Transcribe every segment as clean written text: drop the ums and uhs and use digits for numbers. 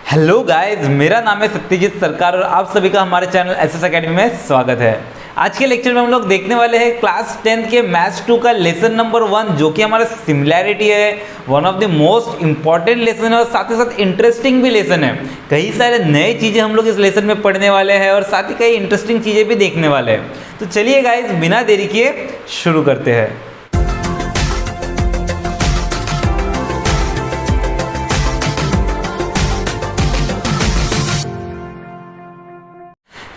Hello guys, मेरा नाम है सत्यजीत सरकार और आप सभी का हमारे चैनल एसएस एकेडमी में स्वागत है। आज के लेक्चर में हम लोग देखने वाले हैं क्लास 10 के मैथ्स 2 का लेसन नंबर 1, जो कि हमारा सिमिलैरिटी है। One of the most important lesson है और साथ ही साथ इंटरेस्टिंग भी लेसन है। कई सारे नए चीज़ें हम लोग इस लेसन में पढ़ने वाले हैं और साथ ही कई इंटरेस्टिंग चीज़ें भी देखने वाले हैं। तो चलिए गाइस, बिना देरी किए शुरू करते हैं।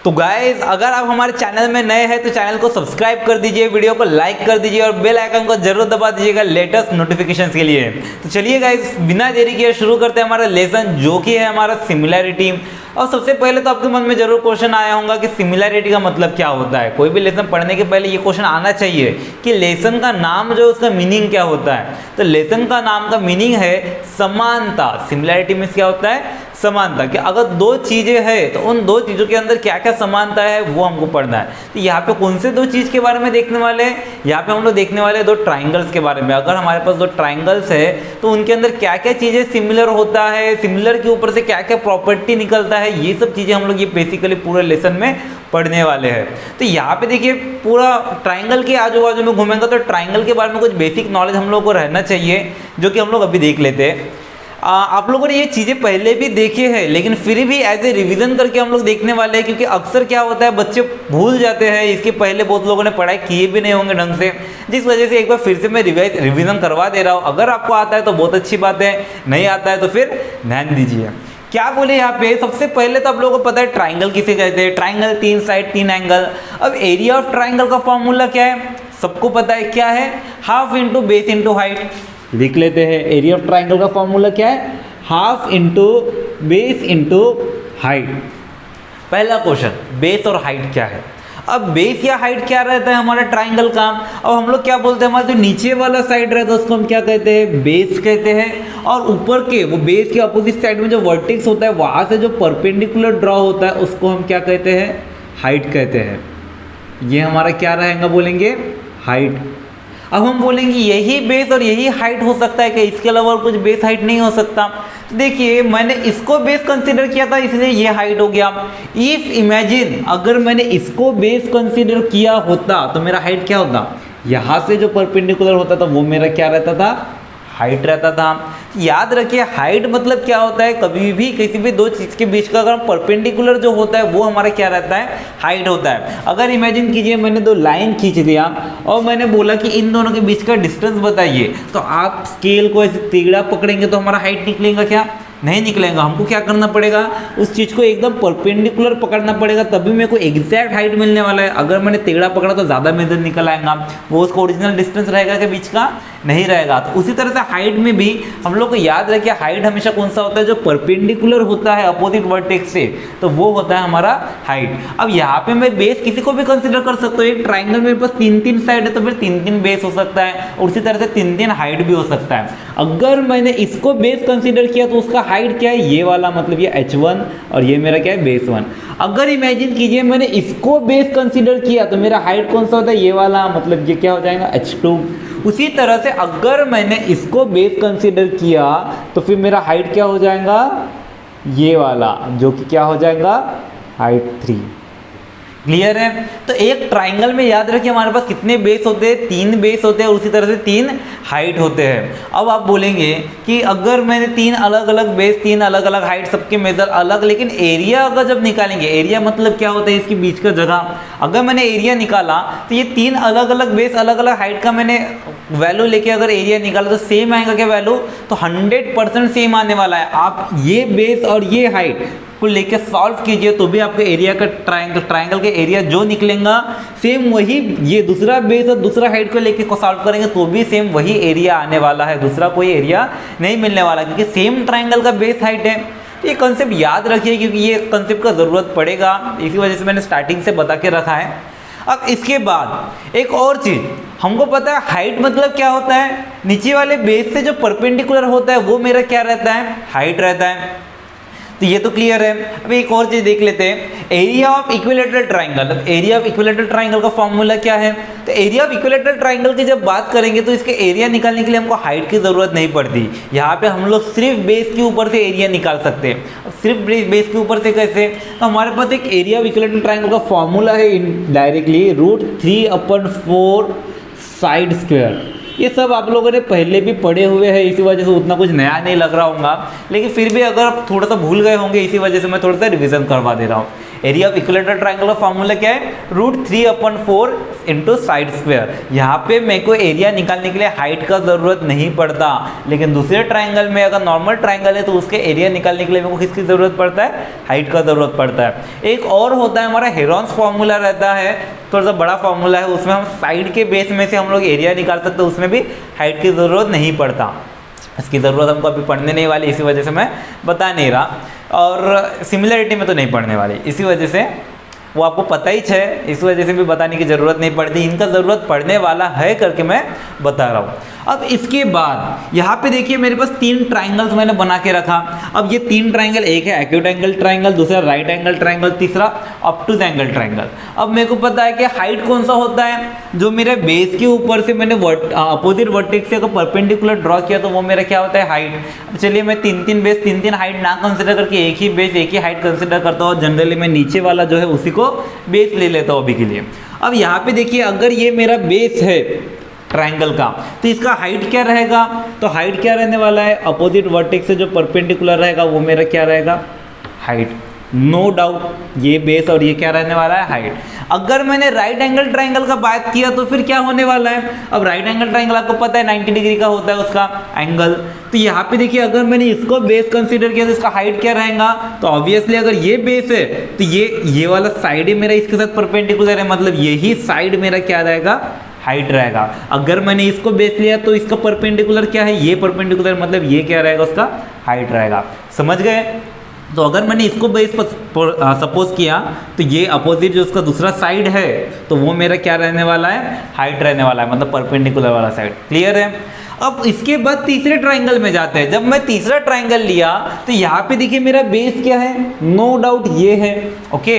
तो गाइज, अगर आप हमारे चैनल में नए हैं तो चैनल को सब्सक्राइब कर दीजिए, वीडियो को लाइक कर दीजिए और बेल आइकन को जरूर दबा दीजिएगा लेटेस्ट नोटिफिकेशंस के लिए। तो चलिए गाइज, बिना देरी किए शुरू करते हैं हमारा लेसन, जो कि है हमारा सिमिलैरिटी। और सबसे पहले तो आपके मन में जरूर क्वेश्चन आया होगा कि सिमिलैरिटी का मतलब क्या होता है। कोई भी लेसन पढ़ने के पहले ये क्वेश्चन आना चाहिए कि लेसन का नाम जो उसका मीनिंग क्या होता है। तो लेसन का नाम का मीनिंग है समानता। सिमिलैरिटी मीन्स क्या होता है? समानता। कि अगर दो चीजें हैं तो उन दो चीजों के अंदर क्या क्या समानता है वो हमको पढ़ना है। तो यहाँ पे कौन से दो चीज के बारे में देखने वाले हैं? यहाँ पे हम लोग देखने वाले हैं दो ट्राइंगल्स के बारे में। अगर हमारे पास दो ट्राइंगल्स है तो उनके अंदर क्या क्या चीजें सिमिलर होता है, सिमिलर के ऊपर से क्या क्या प्रॉपर्टी निकलता है, ये सब चीजें हम लोग ये बेसिकली पूरे लेसन में पढ़ने वाले हैं। तो यहाँ पे देखिए, पूरा ट्राइंगल के आजू बाजू में घूमेंगे तो ट्राइंगल के बारे में कुछ बेसिक नॉलेज हम लोग को रहना चाहिए, जो कि हम लोग अभी देख लेते हैं। आप लोगों ने ये चीज़ें पहले भी देखे हैं, लेकिन फिर भी एज ए रिवीजन करके हम लोग देखने वाले हैं, क्योंकि अक्सर क्या होता है बच्चे भूल जाते हैं। इसके पहले बहुत लोगों ने पढ़ाई किए भी नहीं होंगे ढंग से, जिस वजह से एक बार फिर से मैं रिवीजन करवा दे रहा हूँ। अगर आपको आता है तो बहुत अच्छी बात है, नहीं आता है तो फिर ध्यान दीजिए। क्या बोले यहाँ पे? सबसे पहले तो आप लोगों को पता है ट्राइंगल किसे कहते हैं। Triangle, 3 side 3 angle. अब एरिया ऑफ ट्राइंगल का फॉर्मूला क्या है? सबको पता है क्या है? Half into base into height. लिख लेते हैं, एरिया ऑफ ट्राइंगल का फॉर्मूला क्या है? Half into base into height. पहला क्वेश्चन, बेस और हाइट क्या है? अब बेस या हाइट क्या रहता है हमारा ट्राइंगल का? अब हम लोग क्या बोलते हैं, हमारा जो नीचे वाला साइड रहता है उसको हम क्या कहते हैं? बेस कहते हैं। और ऊपर के वो बेस के अपोजिट साइड में जो वर्टेक्स होता है वहां से जो परपेंडिकुलर ड्रॉ होता है उसको हम क्या कहते हैं? हाइट कहते हैं। ये हमारा क्या रहेगा बोलेंगे? हाइट। अब हम बोलेंगे यही बेस और यही हाइट हो सकता है कि इसके अलावा और कुछ बेस हाइट नहीं हो सकता। तो देखिए, मैंने इसको बेस कंसीडर किया था इसलिए ये हाइट हो गया। इफ इमेजिन अगर मैंने इसको बेस कंसीडर किया होता तो मेरा हाइट क्या होता? यहाँ से जो परपेंडिकुलर होता था वो मेरा क्या रहता था? हाइट रहता था। याद रखिए, हाइट मतलब क्या होता है? कभी भी किसी भी दो चीज़ के बीच का अगर परपेंडिकुलर जो होता है वो हमारा क्या रहता है? हाइट होता है। अगर इमेजिन कीजिए मैंने दो लाइन खींच दिया और मैंने बोला कि इन दोनों के बीच का डिस्टेंस बताइए, तो आप स्केल को ऐसे टेढ़ा पकड़ेंगे तो हमारा हाइट निकलेगा क्या? नहीं निकलेगा। हमको क्या करना पड़ेगा? उस चीज़ को एकदम परपेंडिकुलर पकड़ना पड़ेगा, तभी मेरे को एग्जैक्ट हाइट मिलने वाला है। अगर मैंने टेढ़ा पकड़ा तो ज़्यादा मेजर निकल आएगा, वो उसका ओरिजिनल डिस्टेंस रहेगा के बीच का नहीं रहेगा। तो उसी तरह से हाइट में भी हम लोग को याद रखिए, हाइट हमेशा कौन सा होता है? जो परपेंडिकुलर होता है अपोजिट वर्टेक्स से, तो वो होता है हमारा हाइट। अब यहाँ पे मैं बेस किसी को भी कंसिडर कर सकता हूँ। एक ट्राइंगल मेरे पास 3-3 साइड है तो फिर 3-3 बेस हो सकता है, और उसी तरह से 3-3 हाइट भी हो सकता है। अगर मैंने इसको बेस कंसिडर किया तो उसका हाइट क्या है? ये वाला, मतलब ये h1 और ये मेरा क्या है? बेस 1। अगर इमेजिन कीजिए मैंने इसको बेस कंसिडर किया तो मेरा हाइट कौन सा होता है? ये वाला, मतलब ये क्या हो जाएगा? h2। उसी तरह से अगर मैंने इसको बेस कंसिडर किया तो फिर मेरा हाइट क्या हो जाएगा? ये वाला, जो कि क्या हो जाएगा? हाइट 3। क्लियर है? तो एक ट्राइंगल में याद रखिए हमारे पास कितने बेस होते हैं? 3 बेस होते हैं और उसी तरह से 3 हाइट होते हैं। अब आप बोलेंगे कि अगर मैंने 3 अलग अलग बेस, 3 अलग अलग हाइट, सबके मेजर अलग, लेकिन एरिया अगर जब निकालेंगे, एरिया मतलब क्या होता है? इसके बीच का जगह। अगर मैंने एरिया निकाला तो ये 3 अलग अलग बेस, अलग अलग हाइट का मैंने वैल्यू लेके अगर एरिया निकाला तो सेम आएगा क्या वैल्यू? तो 100% सेम आने वाला है। आप ये बेस और ये हाइट को लेके सॉल्व कीजिए तो भी आपके एरिया का ट्राइंगल के एरिया जो निकलेगा सेम वही, ये दूसरा बेस और दूसरा हाइट को लेके सॉल्व करेंगे तो भी सेम वही एरिया आने वाला है, दूसरा कोई एरिया नहीं मिलने वाला, क्योंकि सेम ट्राइंगल का बेस हाइट है। तो ये कंसेप्ट याद रखिए, क्योंकि ये कंसेप्ट का ज़रूरत पड़ेगा, इसी वजह से मैंने स्टार्टिंग से बता के रखा है। अब इसके बाद एक और चीज़ हमको पता है, हाइट मतलब क्या होता है? नीचे वाले बेस से जो परपेंडिकुलर होता है वो मेरा क्या रहता है? हाइट रहता है। तो ये तो क्लियर है। अब एक और चीज देख लेते हैं, एरिया ऑफ इक्विलेटरल ट्राइंगल। अब एरिया ऑफ इक्विलेटरल ट्राइंगल का फॉर्मूला क्या है? तो एरिया ऑफ इक्विलेटरल ट्राइंगल की जब बात करेंगे तो इसके एरिया निकालने के लिए हमको हाइट की जरूरत नहीं पड़ती। यहाँ पे हम लोग सिर्फ बेस के ऊपर से एरिया निकाल सकते हैं। सिर्फ बेस के ऊपर से कैसे? तो हमारे पास एक एरिया ऑफ इक्विलेटरल ट्राइंगल का फॉर्मूला है डायरेक्टली √3/4 साइड स्क्वायर। ये सब आप लोगों ने पहले भी पढ़े हुए हैं, इसी वजह से उतना कुछ नया नहीं लग रहा होगा, लेकिन फिर भी अगर आप थोड़ा सा भूल गए होंगे इसी वजह से मैं थोड़ा सा रिवीजन करवा दे रहा हूँ। एरिया ऑफ इक्विलेटरल ट्राइंगल का फॉर्मूला क्या है? √3/4 इंटू साइड स्क्वायर। यहाँ पे मेरे को एरिया निकालने के लिए हाइट का जरूरत नहीं पड़ता, लेकिन दूसरे ट्राइंगल में अगर नॉर्मल ट्राइंगल है तो उसके एरिया निकालने के लिए मेरे को किसकी जरूरत पड़ता है? हाइट का जरूरत पड़ता है। एक और होता है हमारा हेरॉन्स फॉर्मूला रहता है, थोड़ा सा बड़ा फॉर्मूला है, उसमें हम साइड के बेस में से हम लोग एरिया निकाल सकते हैं, उसमें भी हाइट की जरूरत नहीं पड़ता। इसकी ज़रूरत हमको अभी पढ़ने नहीं वाली, इसी वजह से मैं बता नहीं रहा, और सिमिलरिटी में तो नहीं पढ़ने वाली, इसी वजह से वो आपको पता ही है, इस वजह से भी बताने की ज़रूरत नहीं पड़ती। इनका ज़रूरत पड़ने वाला है करके मैं बता रहा हूँ। अब इसके बाद यहाँ पे देखिए मेरे पास 3 ट्राइंगल्स मैंने बना के रखा। अब ये 3 ट्राइंगल, एक है एक्यूट एंगल ट्राइंगल, दूसरा राइट एंगल ट्राइंगल, तीसरा ऑब्टूज एंगल ट्राइंगल। अब मेरे को पता है कि हाइट कौन सा होता है? जो मेरे बेस के ऊपर से मैंने अपोजिट वर्टेक्स से अगर परपेंडिकुलर ड्रॉ किया तो वो मेरा क्या होता है? हाइट। अब चलिए मैं 3 बेस 3 हाइट ना कंसिडर करके एक ही बेस एक ही हाइट कंसिडर करता हूँ। जनरली मैं नीचे वाला जो है उसी को बेस ले लेता हूँ अभी के लिए। अब यहाँ पे देखिए अगर ये मेरा बेस है ट्राइंगल का, तो इसका हाइट क्या रहेगा? तो हाइट क्या रहने वाला है? अपोजिट वर्टेक्स से जो परपेंडिकुलर रहेगा वो मेरा क्या रहेगा? हाइट। नो डाउट ये बेस और ये क्या रहने वाला है? हाइट। अगर मैंने राइट एंगल ट्राइंगल का बात किया तो फिर क्या होने वाला है? अब राइट एंगल ट्राइंगल आपको पता है 90 डिग्री का होता है उसका एंगल। तो यहाँ पे देखिए अगर मैंने इसको बेस कंसीडर किया तो इसका हाइट क्या रहेगा? तो ऑब्वियसली अगर ये बेस है तो ये वाला साइड ही मेरा इसके साथ परपेंडिकुलर है, मतलब यही साइड मेरा क्या रहेगा? हाइट रहेगा। अगर मैंने इसको बेस लिया तो इसका परपेंडिकुलर क्या है? ये परपेंडिकुलर, मतलब ये क्या रहेगा? उसका हाइट रहेगा। समझ गए? तो अगर मैंने इसको बेस पर सपोज किया तो ये अपोजिट जो उसका दूसरा साइड है तो वो मेरा क्या रहने वाला है? हाइट रहने वाला है, मतलब परपेंडिकुलर वाला साइड। क्लियर है? अब इसके बाद तीसरे ट्राइंगल में जाते हैं। जब मैं तीसरा ट्राइंगल लिया तो यहाँ पे देखिए मेरा बेस क्या है? नो डाउट ये है। ओके,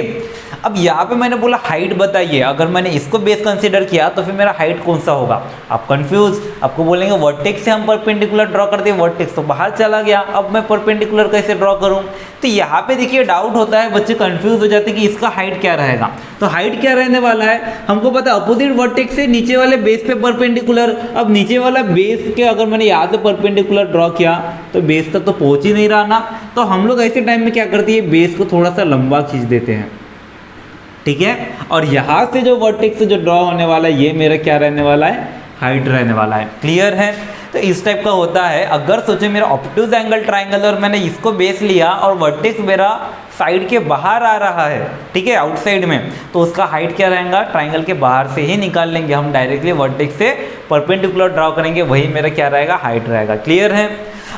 अब यहाँ पे मैंने बोला हाइट बताइए। अगर मैंने इसको बेस कंसीडर किया तो फिर मेरा हाइट कौन सा होगा? आप कंफ्यूज, आपको बोलेंगे वर्टेक्स से हम परपेंडिकुलर ड्रॉ कर दिए, वर्टेक्स तो बाहर चला गया, अब मैं परपेंडिकुलर कैसे ड्रॉ करूँ? तो यहाँ पे देखिए डाउट होता है, बच्चे कंफ्यूज हो जाते हैं कि इसका हाइट क्या रहेगा। तो हाइट क्या रहने वाला है? हमको पता है अपोजिट वर्टेक्स से नीचे वाले बेस पे परपेंडिकुलर। अब नीचे वाला बेस के अगर मैंने यहाँ से परपेंडिकुलर ड्रॉ किया तो बेस तक तो पहुँच ही नहीं रहा ना। तो हम लोग ऐसे टाइम में क्या करते हैं? बेस को थोड़ा सा लंबा खींच देते हैं, ठीक है, और यहाँ से जो वर्टेक्स से जो ड्रॉ होने वाला है ये मेरा क्या रहने वाला है? हाइट रहने वाला है। क्लियर है? तो इस टाइप का होता है। अगर सोचे मेरा ऑब्टूज एंगल ट्राइंगल और मैंने इसको बेस लिया और वर्टेक्स मेरा साइड के बाहर आ रहा है, ठीक है, आउटसाइड में, तो उसका हाइट क्या रहेगा? ट्राइंगल के बाहर से ही निकाल लेंगे हम, डायरेक्टली वर्टेक्स से परपेंडिकुलर ड्रॉ करेंगे, वही मेरा क्या रहेगा? हाइट रहेगा। क्लियर है?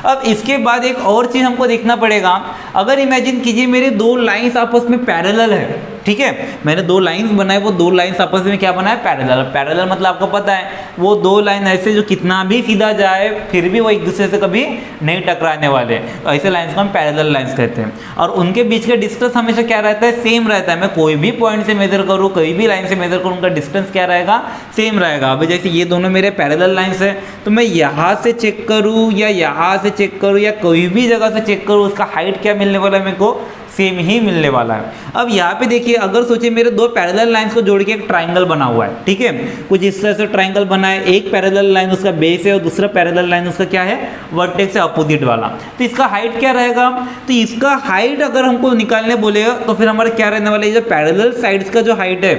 अब इसके बाद एक और चीज़ हमको देखना पड़ेगा। अगर इमेजिन कीजिए मेरे 2 लाइंस आपस में पैरेलल है, ठीक है, मैंने 2 लाइंस बनाए, वो 2 लाइंस आपस में क्या बनाए? पैरेलल। पैरेलल मतलब आपको पता है वो 2 लाइन ऐसे जो कितना भी सीधा जाए फिर भी वो एक दूसरे से कभी नहीं टकराने वाले, तो ऐसे लाइंस को हम पैरेलल लाइंस कहते हैं। और उनके बीच का डिस्टेंस हमेशा क्या रहता है? सेम रहता है। मैं कोई भी पॉइंट से मेजर करूँ, कोई भी लाइन से मेजर करूँ, उनका डिस्टेंस क्या रहेगा? सेम रहेगा। अभी जैसे ये दोनों मेरे पैरेलल लाइंस है तो मैं यहाँ से चेक करूँ या यहाँ से चेक करूँ या कोई भी जगह से चेक करूँ, उसका हाइट क्या मिलने वाला है? मेरे को सेम ही मिलने वाला है। अब यहाँ पे देखिए अगर सोचिए मेरे 2 पैरेलल लाइंस को जोड़ के एक ट्राइंगल बना हुआ है, ठीक है, कुछ इस तरह से ट्राइंगल बना है। एक पैरेलल लाइन उसका बेस है और दूसरा पैरेलल लाइन उसका क्या है? वर्टेक्स से अपोजिट वाला। तो इसका हाइट क्या रहेगा? तो इसका हाइट अगर हमको निकालने बोलेगा तो फिर हमारा क्या रहने वाला है? जो पैरेलल साइड्स का जो हाइट है,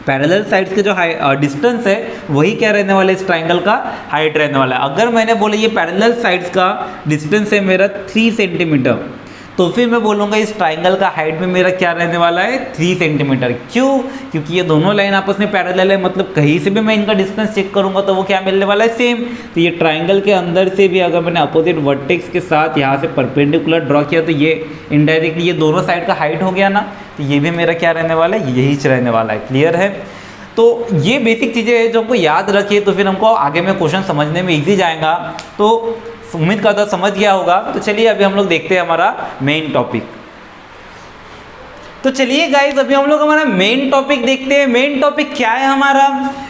पैरेलल साइड्स के जो डिस्टेंस है वही क्या रहने वाला है? इस ट्राइंगल का हाइट रहने वाला है। अगर मैंने बोले ये पैरेलल साइड्स का डिस्टेंस है मेरा 3 सेंटीमीटर, तो फिर मैं बोलूँगा इस ट्राइंगल का हाइट में मेरा क्या रहने वाला है? 3 सेंटीमीटर। क्यों? क्योंकि ये दोनों लाइन आपस में पैरेलल है, मतलब कहीं से भी मैं इनका डिस्टेंस चेक करूँगा तो वो क्या मिलने वाला है? सेम। तो ये ट्राइंगल के अंदर से भी अगर मैंने अपोजिट वर्टेक्स के साथ यहाँ से परपेंडिकुलर ड्रॉ किया तो ये इनडायरेक्टली ये दोनों साइड का हाइट हो गया ना, तो ये भी मेरा क्या रहने वाला है? यही रहने वाला है। क्लियर है? तो ये बेसिक चीज़ें हैं जो हमको याद रखिए तो फिर हमको आगे में क्वेश्चन समझने में ईजी जाएगा। तो उम्मीद करता हूँ समझ गया होगा। तो चलिए अभी हम लोग देखते हैं हमारा मेन टॉपिक। तो चलिए गाइस अभी हम लोग हमारा मेन टॉपिक देखते हैं। मेन टॉपिक क्या है हमारा,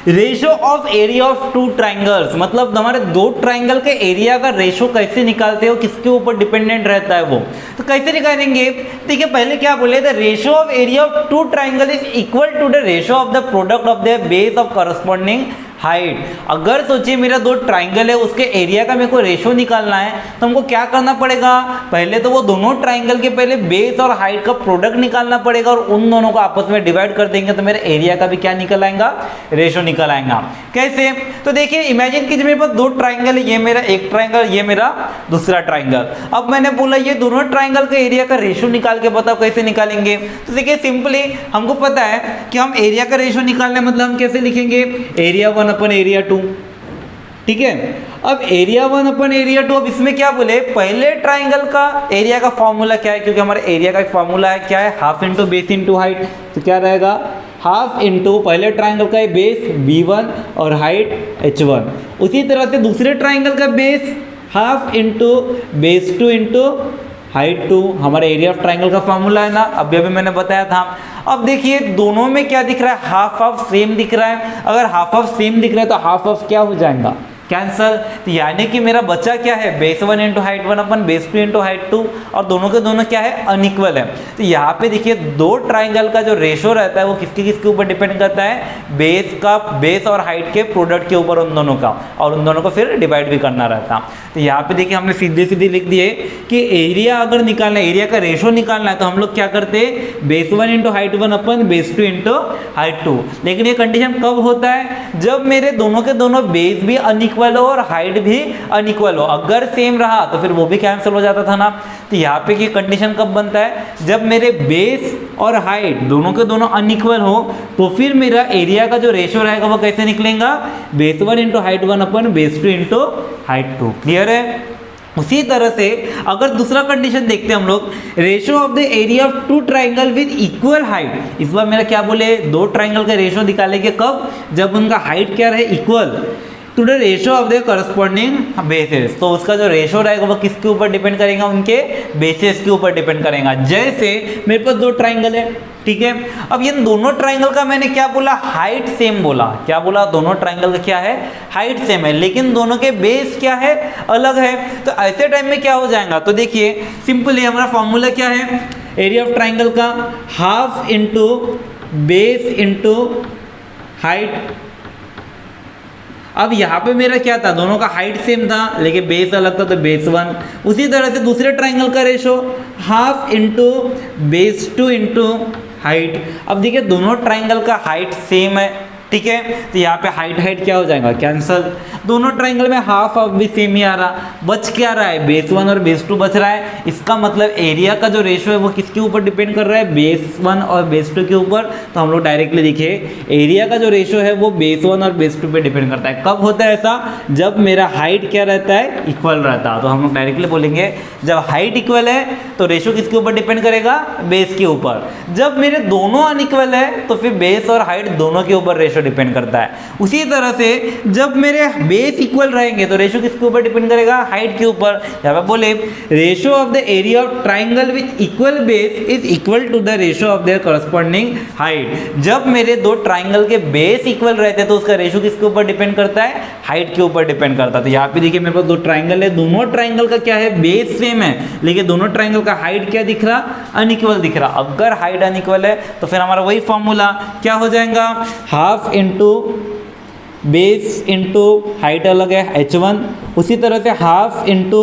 ratio of area of two triangles, मतलब हमारे दो ट्राइंगल के एरिया का रेशो कैसे निकालते हो, किसके ऊपर डिपेंडेंट रहता है वो, तो कैसे निकालेंगे। देखिए पहले क्या बोले, the ratio of area of two triangle is equal to the ratio of the product of the base of corresponding height. अगर सोचिए मेरा दो ट्राइंगल है, उसके एरिया का मेरे को रेशो निकालना है, तो हमको क्या करना पड़ेगा, पहले तो वो दोनों ट्राइंगल के पहले बेस और हाइट का प्रोडक्ट निकालना पड़ेगा और उन दोनों को आपस में डिवाइड कर देंगे तो मेरे एरिया का भी क्या निकल आएगा, रेशो निकल आएगा। कैसे, तो देखिए इमेजिन कीजिए मेरे पास दो ट्राइंगल है, ये मेरा एक ट्राइंगल, ये मेरा दूसरा ट्राइंगल। अब मैंने बोला ये दोनों ट्राइंगल के एरिया का रेशो निकाल के बताओ कैसे निकालेंगे। तो देखिए सिंपली हमको पता है कि हम एरिया का रेशो निकालना है, मतलब हम कैसे लिखेंगे, एरिया 1 अपन एरिया 2, ठीक है। अब एरिया 1 अपन एरिया 2, अब इसमें क्या बोले, पहले ट्राइंगल का एरिया का फॉर्मूला क्या है, क्योंकि हमारे एरिया का एक फॉर्मूला है, क्या है, half into base into height. तो क्या रहेगा, हाफ इंटू पहले ट्राइंगल का बेस b1 और हाइट h1। उसी तरह से दूसरे ट्राइंगल का base half into base 2 into height 2, हमारे एरिया ऑफ ट्राइंगल का फॉर्मूला है ना, अभी मैंने बताया था। अब देखिए दोनों में क्या दिख रहा है, हाफ हाफ सेम दिख रहा है। अगर हाफ हाफ सेम दिख रहा है तो हाफ हाफ क्या हो जाएगा, कैंसल। तो यानी कि मेरा बचा क्या है, base 1 into height 1 upon base 2 into height 2, और दोनों के दोनों क्या है, अनइक्वल है। तो यहाँ पे देखिए दो ट्राइंगल का जो रेशो रहता है वो किसके ऊपर डिपेंड करता है, बेस और हाइट के प्रोडक्ट के ऊपर उन दोनों का, और उन दोनों को फिर डिवाइड भी करना रहता है। तो यहाँ पे देखिए हमने सीधे सीधे लिख दिए कि एरिया अगर निकालना है, एरिया का रेशो निकालना है, तो हम लोग क्या करते हैं, base 1 into height 1 upon base 2 into height 2। लेकिन ये कंडीशन कब होता है, जब मेरे दोनों के दोनों बेस भी अनइक्वल हो और हाइट भी अनइक्वल हो। अगर सेम रहा तो फिर वो भी कैंसिल हो जाता था ना। तो यहाँ पे ये कंडीशन कब बनता है, जब मेरे बेस और हाइट दोनों के दोनों अनइक्वल हो, तो फिर मेरा एरिया का जो रेशो रहेगा वो कैसे निकलेगा, base 1 into height 1 upon base 2 into height 2। Clear है। उसी तरह से अगर दूसरा कंडीशन देखते हैं हम लोग, ratio of the area of two triangle with equal height. इस बार मेरा क्या बोले, दो ट्राइंगल का रेशो निकालेंगे कब, जब उनका हाइट क्या रहे, equal to the ratio of the corresponding bases. तो उसका जो रेशो रहेगा वो किसके ऊपर डिपेंड करेगा, उनके बेसेस के ऊपर डिपेंड करेगा। जैसे मेरे पास दो ट्राइंगल है, ठीक है। अब ये दोनों ट्राइंगल का मैंने क्या बोला, हाइट सेम बोला। क्या बोला, दोनों ट्राइंगल का क्या है, हाइट सेम है, लेकिन दोनों के बेस क्या है, अलग है। तो ऐसे टाइम में क्या हो जाएगा, तो देखिए सिंपली हमारा फॉर्मूला क्या है, एरिया ऑफ ट्राइंगल का half into base into height. अब यहाँ पे मेरा क्या था, दोनों का हाइट सेम था लेकिन बेस अलग था, तो बेस 1। उसी तरह से दूसरे ट्राइंगल का ratio half into base 2 into height. अब देखिए दोनों ट्राइंगल का हाइट सेम है, ठीक है। तो यहाँ पे हाइट क्या हो जाएगा, कैंसल। दोनों ट्राइंगल में हाफ हाफ भी सेम ही आ रहा, बच क्या रहा है, बेस 1 और बेस 2 बच रहा है। इसका मतलब एरिया का जो रेशो है वो किसके ऊपर डिपेंड कर रहा है, बेस 1 और बेस 2 के ऊपर। तो हम लोग डायरेक्टली लिखे एरिया का जो रेशो है वो बेस 1 और बेस 2 पे डिपेंड करता है। कब होता है ऐसा, जब मेरा हाइट क्या रहता है, इक्वल रहता है। तो हम लोग डायरेक्टली बोलेंगे जब हाइट इक्वल है तो रेशो किसके ऊपर डिपेंड करेगा, बेस के ऊपर। जब मेरे दोनों अनइक्वल है तो फिर बेस और हाइट दोनों के ऊपर रेशो डिपेंड करता है। उसी तरह से जब मेरे बेस इक्वल रहेंगे तो रेशो किसके ऊपर डिपेंड करेगा, हाइट के ऊपर। यहाँ पे बोले ratio of the area of triangle with equal base is equal to the ratio of their corresponding height. जब मेरे दो ट्राइंगल के बेस इक्वल रहते हैं तो उसका रेशो किसके ऊपर डिपेंड करता है, हाइट के ऊपर डिपेंड करता है। तो यहाँ पे देखिए मेरे पास दो ट्राइंगल है, दोनों ट्राइंगल का क्या है, बेस सेम है, लेकिन दोनों ट्राइंगल का हाइट क्या दिख रहा, अनइक्वल दिख रहा। अगर हाइट अनइक्वल है तो फिर हमारा वही फॉर्मूला क्या हो जाएगा, half into base into height अलग है h1। उसी तरह से half into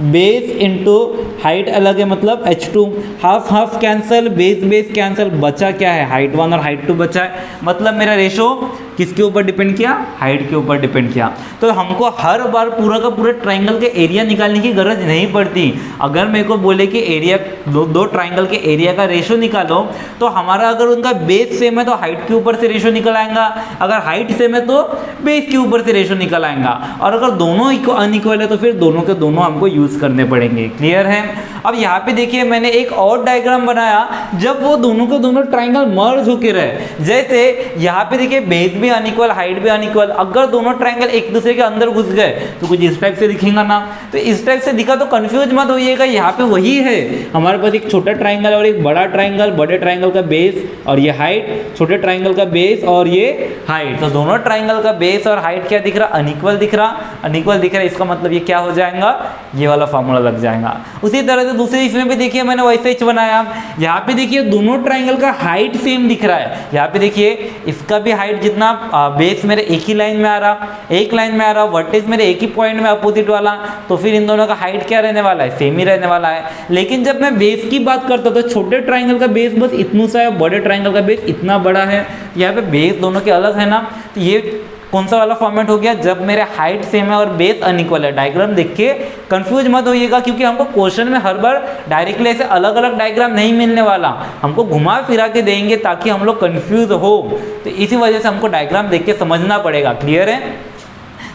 base into height अलग है, मतलब h2। Half half cancel, base base cancel, बचा क्या है, हाइट 1 और हाइट 2 बचा है। मतलब मेरा रेशो किसके ऊपर डिपेंड किया, हाइट के ऊपर डिपेंड किया। तो हमको हर बार पूरा का पूरा ट्राइंगल के एरिया निकालने की गरज नहीं पड़ती। अगर मेरे को बोले कि एरिया दो ट्राइंगल के एरिया का रेशो निकालो, तो हमारा अगर उनका बेस सेम है तो हाइट के ऊपर से रेशो निकल आएगा, अगर हाइट सेम है तो बेस के ऊपर से रेशो निकल आएगा, और अगर दोनों अनइक्वल है तो फिर दोनों के दोनों हमको यूज करने पड़ेंगे। क्लियर है। अब यहाँ पे देखिए मैंने एक और डायग्राम बनाया जब वो दोनों के दोनों ट्राइंगल मर्ज होके रहे। जैसे यहाँ पे देखिए बेस भी अनइक्वल, हाइट भी अनइक्वल, अगर दोनों ट्राइंगल एक दूसरे के अंदर घुस गए तो कुछ इस टाइप से दिखेगा ना। तो इस टाइप से दिखा तो कंफ्यूज मत होइएगा, यहाँ पे वही है हमारे पास एक छोटा ट्राइंगल और एक बड़ा ट्राइंगल, बड़े ट्राइंगल का बेस और ये हाइट, छोटे ट्राइंगल का बेस और ये हाइट। तो दोनों ट्राइंगल का बेस और हाइट क्या दिख रहा, अनइक्वल दिख रहा, अनइक्वल दिख रहा है। इसका मतलब ये क्या हो जाएगा, ये वाला फॉर्मूला लग जाएगा। उसी तरह से दूसरे इसमें भी देखिए मैंने वैसे ही बनाया। यहाँ पे देखिए दोनों ट्राइंगल का हाइट सेम दिख रहा है। यहाँ पे देखिए इसका भी हाइट जितना बेस मेरे एक ही लाइन में आ रहा, एक लाइन में आ रहा, वर्टेक्स मेरे एक ही पॉइंट में अपोजिट वाला, तो फिर इन दोनों का हाइट क्या रहने वाला है, सेम ही रहने वाला है। लेकिन जब मैं बेस की बात करता हूँ तो छोटे ट्राइंगल का बेस बस इतना सा है, बड़े ट्राइंगल का बेस इतना बड़ा है। यहाँ पे बेस दोनों के अलग है ना, तो ये कौन सा वाला फॉर्मेट हो गया, जब मेरे हाइट सेम है और बेस अनइक्वल है। डायग्राम देख के कंफ्यूज मत होइएगा, क्योंकि हमको क्वेश्चन में हर बार डायरेक्टली ऐसे अलग अलग डायग्राम नहीं मिलने वाला, हमको घुमा फिरा के देंगे ताकि हम लोग कंफ्यूज हो। तो इसी वजह से हमको डायग्राम देख के समझना पड़ेगा। क्लियर है?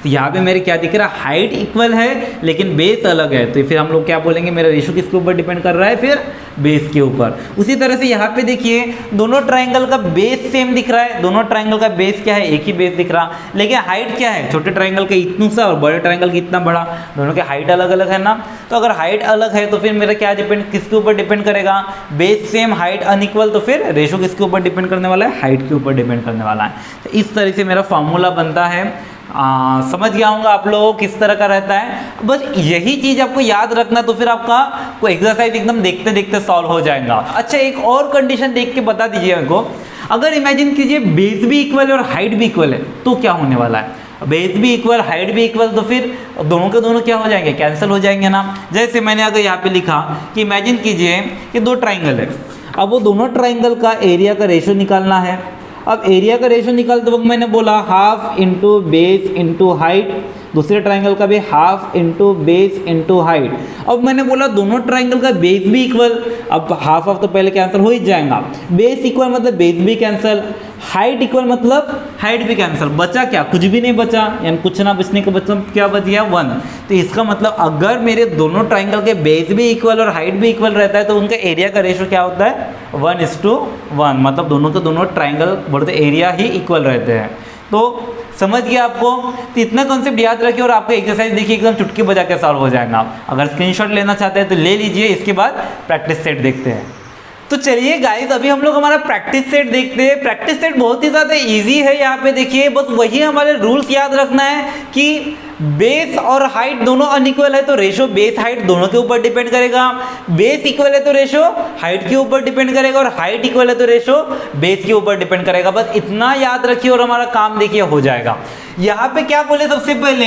तो यहाँ पे मेरे क्या दिख रहा है, हाइट इक्वल है लेकिन बेस अलग है, तो फिर हम लोग क्या बोलेंगे, मेरा रेशो किसके ऊपर डिपेंड कर रहा है, फिर बेस के ऊपर। उसी तरह से यहाँ पे देखिए दोनों ट्राइंगल का बेस सेम दिख रहा है, दोनों ट्राइंगल का बेस क्या है, एक ही बेस दिख रहा, लेकिन हाइट क्या है, छोटे ट्राइंगल का इतना सा और बड़े ट्राइंगल का इतना बड़ा, दोनों के हाइट अलग अलग है ना। तो अगर हाइट अलग है तो फिर मेरा क्या डिपेंड, किसके ऊपर डिपेंड करेगा, बेस सेम हाइट अनइक्वल, तो फिर रेशो किसके ऊपर डिपेंड करने वाला है, हाइट के ऊपर डिपेंड करने वाला है। तो इस तरह से मेरा फॉर्मूला बनता है। समझ गया होगा आप लोगों को किस तरह का रहता है। बस यही चीज आपको याद रखना, तो फिर आपका कोई एक्सरसाइज एकदम देखते देखते सॉल्व हो जाएगा। अच्छा, एक और कंडीशन देख के बता दीजिए मेरे को, अगर इमेजिन कीजिए बेस भी इक्वल है और हाइट भी इक्वल है तो क्या होने वाला है। बेस भी इक्वल, हाइट भी इक्वल, तो फिर दोनों के दोनों क्या हो जाएंगे, कैंसिल हो जाएंगे ना। जैसे मैंने अगर यहाँ पे लिखा कि इमेजिन कीजिए कि दो ट्राइंगल है, अब वो दोनों ट्राइंगल का एरिया का रेशो निकालना है। अब एरिया का रेशो निकालते वक्त मैंने बोला half into base into height, दूसरे ट्राइंगल का भी half into base into height. अब मैंने बोला दोनों ट्राइंगल का बेस भी इक्वल, अब हाफ ऑफ तो पहले कैंसिल हो ही जाएगा, बेस इक्वल मतलब बेस भी कैंसिल, हाइट इक्वल मतलब हाइट भी कैंसिल, बचा क्या, कुछ भी नहीं बचा, यानी कुछ ना बचने का बचा क्या बच गया, 1। तो इसका मतलब अगर मेरे दोनों ट्राइंगल के बेस भी इक्वल और हाइट भी इक्वल रहता है तो उनका एरिया का रेशो क्या होता है, 1:1, मतलब दोनों के दोनों ट्राइंगल बोलते एरिया ही इक्वल रहते हैं। तो समझ गया आपको। तो इतना कॉन्सेप्ट याद रखिए और आपको एक्सरसाइज देखिए एकदम चुटकी बजा के सॉल्व हो जाएगा। अगर स्क्रीनशॉट लेना चाहते हैं तो ले लीजिए, इसके बाद प्रैक्टिस सेट देखते हैं। तो चलिए गाइस, अभी हम लोग हमारा प्रैक्टिस सेट देखते हैं। प्रैक्टिस सेट बहुत ही ज़्यादा इजी है। यहाँ पे देखिए बस वही हमारे रूल्स याद रखना है कि बेस और हाइट दोनों अनइक्वल है तो रेशो बेस हाइट दोनों के ऊपर डिपेंड करेगा, बेस इक्वल है तो रेशो हाइट के ऊपर डिपेंड करेगा, और हाइट इक्वल है तो रेशो बेस के ऊपर डिपेंड करेगा। बस इतना याद रखिए और हमारा काम देखिए हो जाएगा। यहाँ पे क्या बोले, सबसे पहले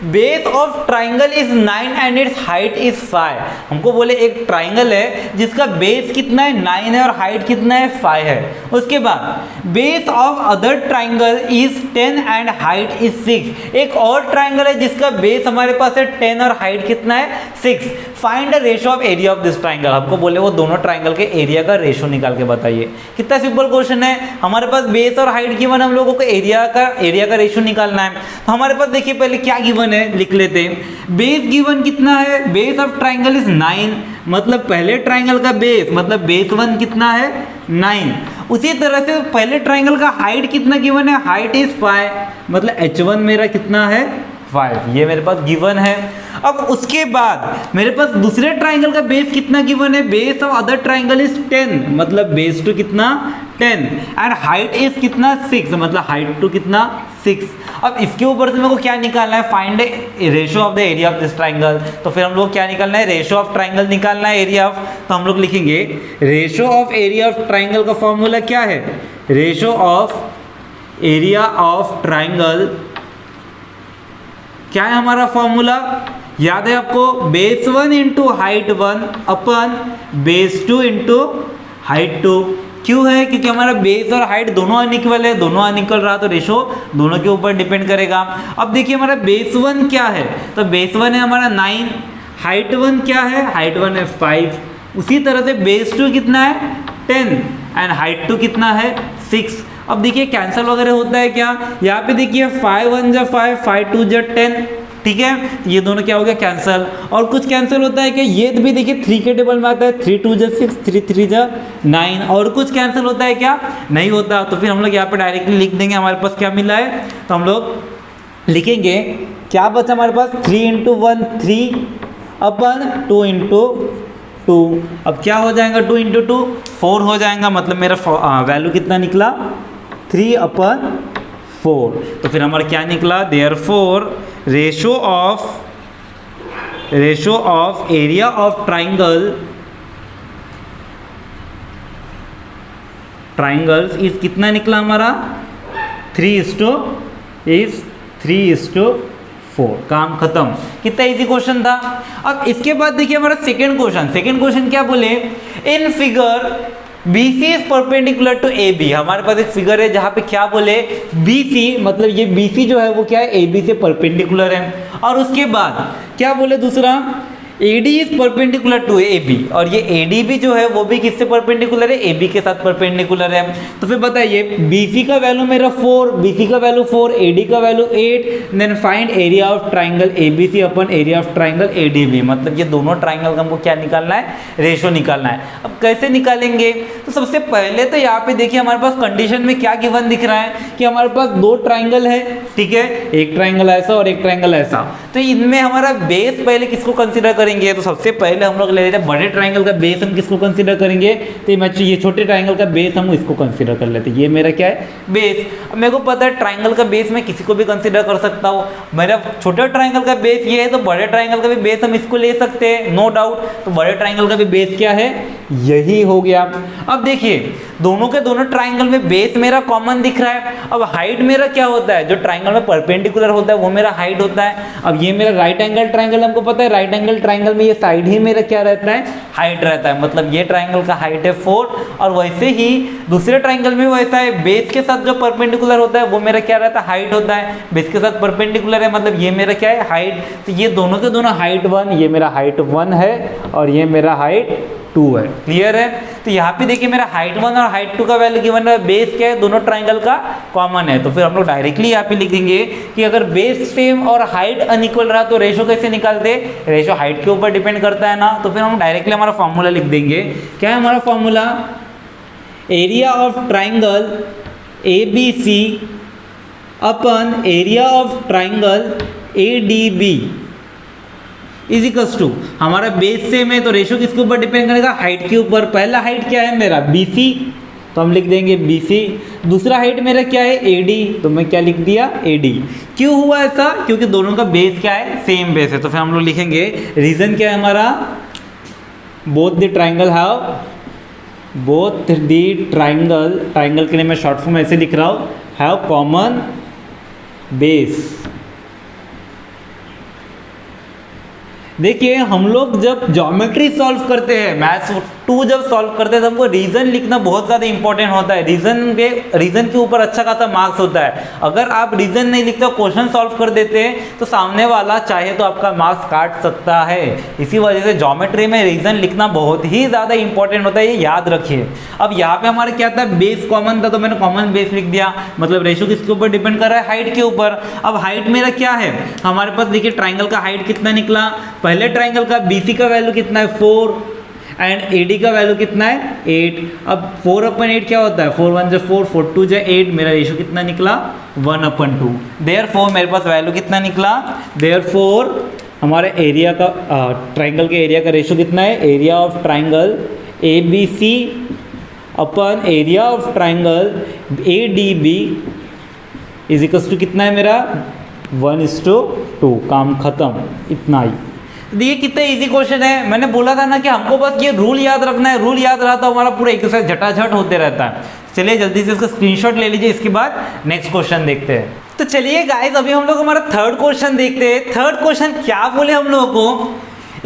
base of triangle is 9 and it's height is 5। हमको बोले एक ट्राइंगल है जिसका बेस कितना है, 9 है, और हाइट कितना है, 5 है। उसके बाद base of other triangle is 10 and height is 6। एक और ट्राइंगल है जिसका बेस हमारे पास है 10 और हाइट कितना है, 6। Find the ratio of area of this triangle. हमको बोले वो दोनों ट्राइंगल के एरिया का रेशो निकाल के बताइए। कितना सिंपल क्वेश्चन है, हमारे पास बेस और हाइट गिवन, हम लोगों को एरिया का रेशो निकालना है। तो हमारे पास देखिए पहले क्या गिवन है, लिख लेते हैं। बेस गिवन कितना है, बेस ऑफ ट्राइंगल इज 9, मतलब पहले ट्राइंगल का बेस मतलब बेस 1 कितना है, 9। उसी तरह से पहले ट्राइंगल का हाइट कितना गिवन है, हाइट इज 5, मतलब h1 मेरा कितना है, 5। ये मेरे पास गिवन है। अब उसके बाद मेरे पास दूसरे ट्राइंगल का बेस कितना गिवन है, base of other triangle is 10, मतलब बेस 2 कितना, 10, एंड हाइट इज कितना, 6, मतलब हाइट 2 कितना, 6। अब इसके ऊपर से मेरे को क्या निकालना है, find ratio of the area of this triangle. तो फिर हम लोग क्या निकालना है, रेशो ऑफ ट्राइंगल निकालना है, एरिया ऑफ। तो हम लोग लिखेंगे ratio of area of triangle का फॉर्मूला क्या है, ratio of area of triangle क्या है हमारा फॉर्मूला, याद है आपको, base 1 into height 1 upon base 2 into height 2। क्यों है, क्योंकि हमारा बेस और हाइट दोनों अनइक्वल है, दोनों अनइक्वल रहा तो रेशो दोनों के ऊपर डिपेंड करेगा। अब देखिए हमारा बेस 1 क्या है, तो बेस 1 है हमारा 9, हाइट 1 क्या है, हाइट 1 है 5। उसी तरह से बेस 2 कितना है, 10, एंड हाइट 2 कितना है, 6। अब देखिए कैंसिल वगैरह होता है क्या, यहाँ पे देखिए 5 1 जा 5, 5 2 जा 10, ठीक है, ये दोनों क्या हो गया कैंसिल। और कुछ कैंसिल होता है कि ये भी देखिए 3 के टेबल में आता है, 3 2 जा 6, 3 3 जा 9। और कुछ कैंसिल होता है क्या, नहीं होता। तो फिर हम लोग यहाँ पे डायरेक्टली लिख देंगे हमारे पास क्या मिला है। तो हम लोग लिखेंगे क्या बचा हमारे पास, 3 × 1 3 अपन 2 × 2। अब क्या हो जाएगा 2 × 2 4 हो जाएगा, मतलब मेरा वैल्यू कितना निकला 3/4। तो फिर हमारा क्या निकला, therefore ratio of area of triangles इस कितना निकला हमारा 3:4। काम खत्म। कितना इजी क्वेश्चन था। अब इसके बाद देखिए हमारा सेकंड क्वेश्चन क्या बोले, in figure BC is perpendicular to AB। हमारे पास एक फिगर है जहां पे क्या बोले BC, मतलब ये BC जो है वो क्या है AB से परपेंडिकुलर है। और उसके बाद क्या बोले दूसरा, AD is perpendicular to AB, और ये AD भी जो है वो भी किससे परपेंडिकुलर है, AB के साथ परपेंडिकुलर है। तो फिर बताइए BC का वैल्यू मेरा 4, BC का वैल्यू 4, AD का value 8, then find area of triangle ABC upon area of triangle ADB। मतलब ये दोनों ट्राइंगल का हमको क्या निकालना है, रेशो निकालना है। अब कैसे निकालेंगे, तो सबसे पहले तो यहाँ पे देखिए हमारे पास कंडीशन में क्या गिवन दिख रहा है कि हमारे पास 2 ट्राइंगल है, ठीक है, एक ट्राइंगल ऐसा और एक ट्राइंगल ऐसा। तो इनमें हमारा बेस पहले किसको कंसीडर करेंगे, तो सबसे पहले हम लोग ले लेते हैं बड़े ट्राइंगल का बेस हम किसको कंसीडर करेंगे, तो ये छोटे ट्राइंगल का बेस हम इसको कंसीडर कर लेते हैं। ये मेरा क्या है बेस। अब मेरे को पता है ट्राइंगल का बेस मैं किसी को भी कंसीडर कर सकता हूँ। मेरा छोटे ट्राइंगल का बेस ये है, तो बड़े ट्राइंगल का भी बेस हम इसको ले सकते हैं, नो डाउट। तो बड़े ट्राइंगल का भी बेस क्या है, यही हो गया। अब देखिए दोनों के दोनों ट्राइंगल में बेस मेरा कॉमन दिख रहा है। अब हाइट मेरा क्या होता है, जो ट्राइंगल में परपेंडिकुलर होता है वो मेरा हाइट होता है। अब ये मेरा राइट एंगल ट्राइंगल, हमको पता है राइट एंगल ट्राइंगल में ये साइड ही मेरा क्या रहता है, हाइट रहता है। मतलब ये ट्राइंगल का हाइट है 4, और वैसे ही दूसरे ट्राइंगल में वैसा है, बेस के साथ जो परपेंडिकुलर होता है वो मेरा क्या रहता है, हाइट होता है। बेस के साथ परपेंडिकुलर है, मतलब ये मेरा क्या है, हाइट। तो ये दोनों के दोनों हाइट 1, ये मेरा हाइट 1 है और ये मेरा हाइट 2 है। क्लियर है। तो यहाँ पे देखिए मेरा हाइट 1 और हाइट 2 का वैल्यू गिवन है, बेस क्या है, दोनों ट्राइंगल का कॉमन है। तो फिर हम लोग डायरेक्टली यहाँ पे लिख देंगे कि अगर बेस सेम और हाइट अनइक्वल रहा तो रेशो कैसे निकालते, रेशो हाइट के ऊपर डिपेंड करता है ना। तो फिर हम डायरेक्टली हमारा फॉर्मूला लिख देंगे। क्या है हमारा formula, area of triangle ABC upon area of triangle ADB is equals to, हमारा बेस सेम है तो रेशो किसके ऊपर डिपेंड करेगा, हाइट के ऊपर। पहला हाइट क्या है मेरा BC, तो हम लिख देंगे BC। दूसरा हाइट मेरा क्या है AD, तो मैं क्या लिख दिया AD। क्यों हुआ ऐसा, क्योंकि दोनों का बेस क्या है, सेम बेस है। तो फिर हम लोग लिखेंगे रीजन क्या है हमारा, बोथ द ट्राइंगल के लिए मैं शॉर्ट फॉर्म ऐसे लिख रहा हूँ, हैव कॉमन बेस। देखिए हम लोग जब ज्योमेट्री सॉल्व करते हैं, मैथ्स 2 जब सॉल्व करते हैं तो हमको रीजन लिखना बहुत ज़्यादा इंपॉर्टेंट होता है। रीजन के ऊपर अच्छा खासा मार्क्स होता है। अगर आप रीजन नहीं लिखते हो, क्वेश्चन सॉल्व कर देते हैं, तो सामने वाला चाहे तो आपका मार्क्स काट सकता है। इसी वजह से ज्योमेट्री में रीजन लिखना बहुत ही ज़्यादा इंपॉर्टेंट होता है, ये याद रखिए। अब यहाँ पे हमारे क्या था, बेस कॉमन था तो मैंने कॉमन बेस लिख दिया। मतलब रेशो किसके ऊपर डिपेंड कर रहा है, हाइट के ऊपर। अब हाइट मेरा क्या है, हमारे पास देखिए ट्राइंगल का हाइट कितना निकला, पहले ट्राइंगल का BC का वैल्यू कितना है 4 एंड AD का वैल्यू कितना है 8। अब 4/8 क्या होता है, 4 1 4, 4 2 8। मेरा रेशो कितना निकला 1/2। देयरफॉर मेरे पास वैल्यू कितना निकला, देयरफॉर हमारे एरिया का ट्राइंगल के एरिया का रेशो कितना है, area of triangle ABC upon area of triangle ADB is equals to कितना है मेरा 1:2। काम खत्म, इतना ही। देखिए कितना इजी क्वेश्चन है। मैंने बोला था ना कि हमको बस ये रूल याद रखना है, रूल याद रहा तो हमारा पूरा एक्सरसाइज झटाझट होते रहता है। चलिए जल्दी से इसका स्क्रीनशॉट ले लीजिए, इसके बाद नेक्स्ट क्वेश्चन देखते हैं। तो चलिए गाइस अभी हम लोग हमारा थर्ड क्वेश्चन देखते हैं। थर्ड क्वेश्चन क्या बोले हम लोगों को,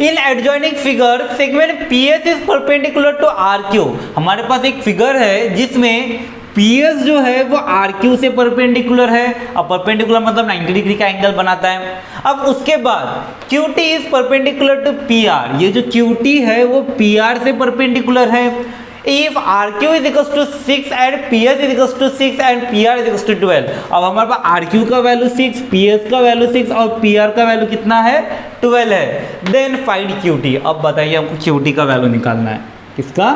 in adjoining figure segment PS is perpendicular to RQ। हमारे पास एक फिगर है जिसमें PS जो है वो RQ से परपेंडिकुलर है। अब परपेंडिकुलर मतलब 90 डिग्री का एंगल बनाता है। अब उसके बाद QT is perpendicular to PR। ये जो QT है वो PR से परपेंडिकुलर है। If R Q is equal to 6 and P S is equal to 6 and P R is equal to 12। अब हमारे पास आर क्यू का वैल्यू 6, पी एस का वैल्यू 6 और पी आर का वैल्यू कितना है 12 है। Then find Q T. अब बताइए हमको क्यू टी का वैल्यू निकालना है। किसका?